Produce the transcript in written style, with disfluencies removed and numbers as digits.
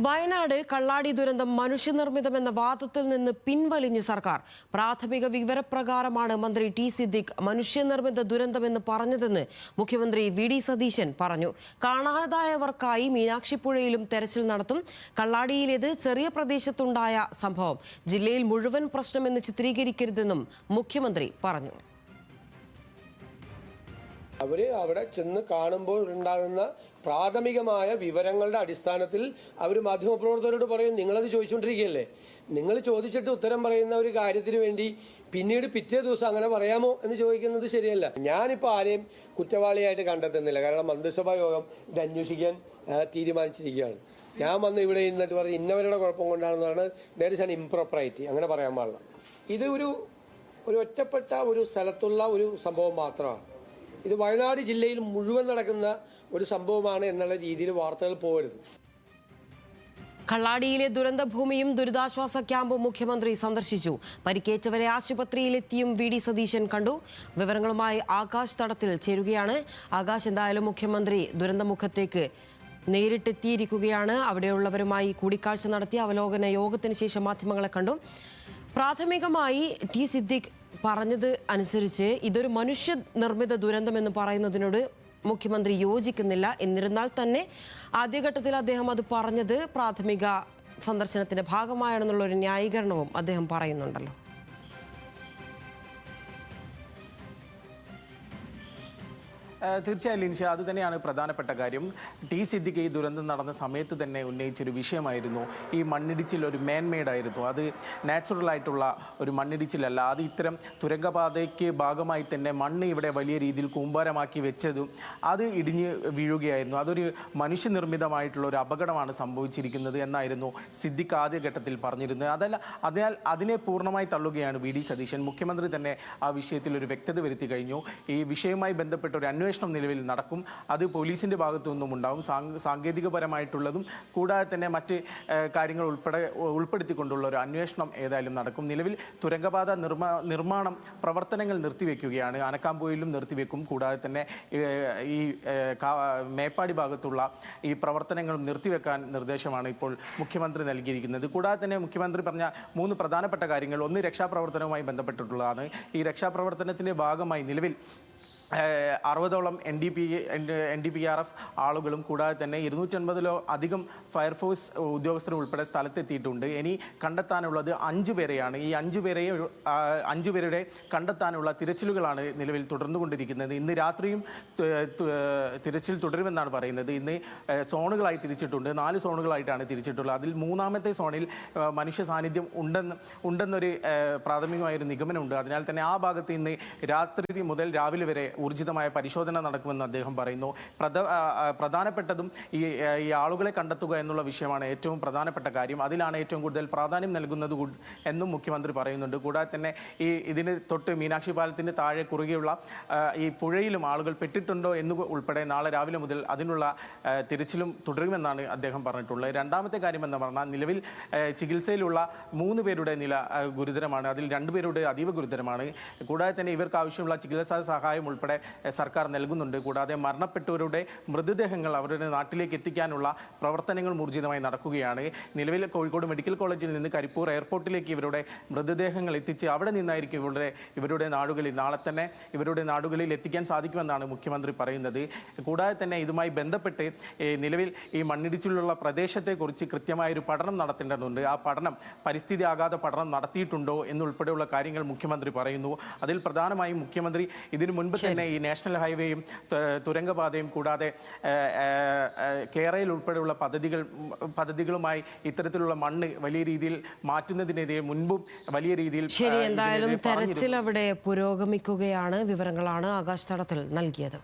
വയനാട് കള്ളാടി ദുരന്തം മനുഷ്യനിർമ്മിതമെന്ന വാദത്തിൽ നിന്ന് പിൻവലിഞ്ഞ് സർക്കാർ. പ്രാഥമിക വിവരപ്രകാരമാണ് മന്ത്രി ടി സിദ്ദിഖ് മനുഷ്യനിർമ്മിത ദുരന്തമെന്ന് പറഞ്ഞതെന്ന് മുഖ്യമന്ത്രി വി ഡി സതീശൻ പറഞ്ഞു. കാണാതായവർക്കായി മീനാക്ഷിപ്പുഴയിലും തെരച്ചിൽ നടത്തും. കള്ളാടിയിലേത് ചെറിയ പ്രദേശത്തുണ്ടായ സംഭവം ജില്ലയിൽ മുഴുവൻ പ്രശ്നമെന്ന് ചിത്രീകരിക്കരുതെന്നും മുഖ്യമന്ത്രി പറഞ്ഞു. അവിടെ ചെന്ന് കാണുമ്പോൾ ഉണ്ടാകുന്ന പ്രാഥമികമായ വിവരങ്ങളുടെ അടിസ്ഥാനത്തിൽ അവർ മാധ്യമപ്രവർത്തകരോട് പറയും, നിങ്ങളത് ചോദിച്ചുകൊണ്ടിരിക്കുകയല്ലേ, നിങ്ങൾ ചോദിച്ചിട്ട് ഉത്തരം പറയുന്ന ഒരു കാര്യത്തിന് വേണ്ടി പിന്നീട് പിറ്റേ ദിവസം അങ്ങനെ പറയാമോ എന്ന് ചോദിക്കുന്നത് ശരിയല്ല. ഞാനിപ്പോൾ ആരെയും കുറ്റവാളിയായിട്ട് കണ്ടെത്തുന്നില്ല. കാരണം മന്ത്രിസഭാ യോഗം ഇത് അന്വേഷിക്കാൻ തീരുമാനിച്ചിരിക്കുകയാണ്. ഞാൻ വന്ന് ഇവിടെ ഇരുന്നിട്ട് പറഞ്ഞ് ഇന്നവരുടെ കുഴപ്പം കൊണ്ടാണെന്ന് പറഞ്ഞാൽ ദർ ഇസ് ആൻ ഇംപ്രോപ്പറൈറ്റി, അങ്ങനെ പറയാൻ പാടില്ല. ഇത് ഒരു ഒറ്റപ്പെട്ട ഒരു സ്ഥലത്തുള്ള ഒരു സംഭവം മാത്രമാണ്. ഇത് വയനാട് ജില്ലയിൽ മുഴുവൻ നടക്കുന്ന ഒരു സംഭവമാണ് എന്നുള്ള രീതിയിൽ വാർത്തകൾ പോകരുത്. കള്ളാടിയിലെ ദുരന്തഭൂമിയും ദുരിതാശ്വാസ ക്യാമ്പും മുഖ്യമന്ത്രി സന്ദർശിച്ചു. പരിക്കേറ്റവരെ ആശുപത്രിയിലെത്തിയും വി ഡി സതീശൻ കണ്ടു. വിവരങ്ങളുമായി ആകാശ് തടത്തിൽ ചേരുകയാണ്. ആകാശ്, എന്തായാലും മുഖ്യമന്ത്രി ദുരന്തമുഖത്തേക്ക് നേരിട്ടെത്തിയിരിക്കുകയാണ്. അവിടെയുള്ളവരുമായി കൂടിക്കാഴ്ച നടത്തി അവലോകന യോഗത്തിന് ശേഷം മാധ്യമങ്ങളെ കണ്ടു. പ്രാഥമികമായി ടി സിദ്ദിഖ് പറഞ്ഞത് അനുസരിച്ച് ഇതൊരു മനുഷ്യനിർമ്മിത ദുരന്തമെന്ന് പറയുന്നതിനോട് മുഖ്യമന്ത്രി യോജിക്കുന്നില്ല. എന്നിരുന്നാൽ തന്നെ ആദ്യഘട്ടത്തിൽ അദ്ദേഹം അത് പറഞ്ഞത് പ്രാഥമിക സന്ദർശനത്തിന്റെ ഭാഗമായാണെന്നുള്ള ഒരു ന്യായീകരണവും അദ്ദേഹം പറയുന്നുണ്ടല്ലോ. തീർച്ചയായും ലിൻഷ, അത് തന്നെയാണ് പ്രധാനപ്പെട്ട കാര്യം. ടി സിദ്ദിഖ് ഈ ദുരന്തം നടന്ന സമയത്ത് തന്നെ ഉന്നയിച്ചൊരു വിഷയമായിരുന്നു ഈ മണ്ണിടിച്ചിൽ ഒരു മാൻമെയ്ഡായിരുന്നു. അത് നാച്ചുറലായിട്ടുള്ള ഒരു മണ്ണിടിച്ചിലല്ല. അത് ഇത്തരം തുരങ്കപാതയ്ക്ക് ഭാഗമായി തന്നെ മണ്ണ് ഇവിടെ വലിയ രീതിയിൽ കൂമ്പാരമാക്കി വെച്ചതും അത് ഇടിഞ്ഞ് വീഴുകയായിരുന്നു. അതൊരു മനുഷ്യനിർമ്മിതമായിട്ടുള്ള ഒരു അപകടമാണ് സംഭവിച്ചിരിക്കുന്നത് എന്നായിരുന്നു സിദ്ദിഖ് ആദ്യഘട്ടത്തിൽ പറഞ്ഞിരുന്നത്. അതിനാൽ അതിനെ പൂർണ്ണമായി തള്ളുകയാണ് വി ഡി സതീശൻ. മുഖ്യമന്ത്രി തന്നെ ആ വിഷയത്തിൽ ഒരു വ്യക്തത വരുത്തി കഴിഞ്ഞു. ഈ വിഷയവുമായി ബന്ധപ്പെട്ട ഒരു അന്വേഷണം നിലവിൽ നടക്കും. അത് പോലീസിൻ്റെ ഭാഗത്തു നിന്നും ഉണ്ടാവും. സാങ്കേതികപരമായിട്ടുള്ളതും കൂടാതെ തന്നെ മറ്റ് കാര്യങ്ങൾ ഉൾപ്പെടുത്തിക്കൊണ്ടുള്ള ഒരു അന്വേഷണം ഏതായാലും നടക്കും. നിലവിൽ തുരങ്കപാത നിർമ്മാണം പ്രവർത്തനങ്ങൾ നിർത്തിവെക്കുകയാണ്. അനക്കാംപൊയിലും നിർത്തിവെക്കും. കൂടാതെ തന്നെ ഈ മേപ്പാടി ഭാഗത്തുള്ള ഈ പ്രവർത്തനങ്ങളും നിർത്തിവെക്കാൻ നിർദ്ദേശമാണ് ഇപ്പോൾ മുഖ്യമന്ത്രി നൽകിയിരിക്കുന്നത്. കൂടാതെ തന്നെ മുഖ്യമന്ത്രി പറഞ്ഞ 3 പ്രധാനപ്പെട്ട കാര്യങ്ങൾ, ഒന്ന് രക്ഷാപ്രവർത്തനവുമായി ബന്ധപ്പെട്ടിട്ടുള്ളതാണ്. ഈ രക്ഷാപ്രവർത്തനത്തിൻ്റെ ഭാഗമായി നിലവിൽ 60ഓളം NDPRF ആളുകളും കൂടാതെ തന്നെ 250 അധികം ഫയർഫോഴ്സ് ഉദ്യോഗസ്ഥരും ഉൾപ്പെടെ സ്ഥലത്തെത്തിയിട്ടുണ്ട്. ഇനി കണ്ടെത്താനുള്ളത് 5 പേരെയാണ്. ഈ 5 പേരുടെ കണ്ടെത്താനുള്ള തിരച്ചിലുകളാണ് നിലവിൽ തുടർന്നുകൊണ്ടിരിക്കുന്നത്. ഇന്ന് രാത്രിയും തിരച്ചിൽ തുടരുമെന്നാണ് പറയുന്നത്. ഇന്ന് സോണുകളായി തിരിച്ചിട്ടുണ്ട്. 4 സോണുകളായിട്ടാണ് തിരിച്ചിട്ടുള്ളത്. അതിൽ 3ാമത്തെ സോണിൽ മനുഷ്യ സാന്നിധ്യം ഉണ്ടെന്നൊരു പ്രാഥമികമായൊരു നിഗമനമുണ്ട്. അതിനാൽ തന്നെ ആ ഭാഗത്ത് ഇന്ന് രാത്രി മുതൽ രാവിലെ വരെ ഊർജിതമായ പരിശോധന നടക്കുമെന്ന് അദ്ദേഹം പറയുന്നു. പ്രധാനപ്പെട്ടതും ഈ ആളുകളെ കണ്ടെത്തുക എന്നുള്ള വിഷയമാണ് ഏറ്റവും പ്രധാനപ്പെട്ട കാര്യം. അതിലാണ് ഏറ്റവും കൂടുതൽ പ്രാധാന്യം നൽകുന്നത് എന്നും മുഖ്യമന്ത്രി പറയുന്നുണ്ട്. കൂടാതെ തന്നെ ഇതിന് തൊട്ട് മീനാക്ഷി പാലത്തിന് താഴെ കുറുകെയുള്ള ഈ പുഴയിലും ആളുകൾ പെട്ടിട്ടുണ്ടോ എന്ന് ഉൾപ്പെടെ നാളെ രാവിലെ മുതൽ അതിനുള്ള തിരച്ചിലും തുടരുമെന്നാണ് അദ്ദേഹം പറഞ്ഞിട്ടുള്ളത്. രണ്ടാമത്തെ കാര്യം എന്ന് പറഞ്ഞാൽ നിലവിൽ ചികിത്സയിലുള്ള 3 പേരുടെ നില ഗുരുതരമാണ്. അതിൽ 2 പേരുടെ അതീവ ഗുരുതരമാണ്. കൂടാതെ തന്നെ ഇവർക്ക് ആവശ്യമുള്ള ചികിത്സാ സഹായം ഉൾപ്പെടെ സർക്കാർ നൽകുന്നുണ്ട്. കൂടാതെ മരണപ്പെട്ടവരുടെ മൃതദേഹങ്ങൾ അവരുടെ നാട്ടിലേക്ക് എത്തിക്കാനുള്ള പ്രവർത്തനങ്ങൾ ഊർജിതമായി നടക്കുകയാണ്. നിലവിൽ കോഴിക്കോട് മെഡിക്കൽ കോളേജിൽ നിന്ന് കരിപ്പൂർ എയർപോർട്ടിലേക്ക് ഇവരുടെ മൃതദേഹങ്ങൾ എത്തിച്ച് അവിടെ നിന്നായിരിക്കും ഇവരുടെ നാടുകളിൽ നാളെ തന്നെ ഇവരുടെ നാടുകളിൽ എത്തിക്കാൻ സാധിക്കുമെന്നാണ് മുഖ്യമന്ത്രി പറയുന്നത്. കൂടാതെ തന്നെ ഇതുമായി ബന്ധപ്പെട്ട് നിലവിൽ ഈ മണ്ണിടിച്ചിലുള്ള പ്രദേശത്തെക്കുറിച്ച് കൃത്യമായൊരു പഠനം നടത്തേണ്ടതുണ്ട്. ആ പഠനം പരിസ്ഥിതി ആഘാത പഠനം നടത്തിയിട്ടുണ്ടോ എന്നുൾപ്പെടെയുള്ള കാര്യങ്ങൾ മുഖ്യമന്ത്രി പറയുന്നു. അതിൽ പ്രധാനമായും മുഖ്യമന്ത്രി ഇതിനു മുൻപ് തന്നെ ഈ നാഷണൽ ഹൈവേയും തുരങ്കപാതയും കൂടാതെ കേരളയിൽ ഉൾപ്പെടെയുള്ള പദ്ധതികളുമായി ഇത്തരത്തിലുള്ള മണ്ണ് വലിയ രീതിയിൽ മാറ്റുന്നതിനെതിരെ മുൻപും വലിയ രീതിയിൽ എന്തായാലും തെരച്ചിൽ അവിടെ പുരോഗമിക്കുകയാണ്. വിവരങ്ങളാണ് ആകാശ് തടത്തിൽ നൽകിയത്.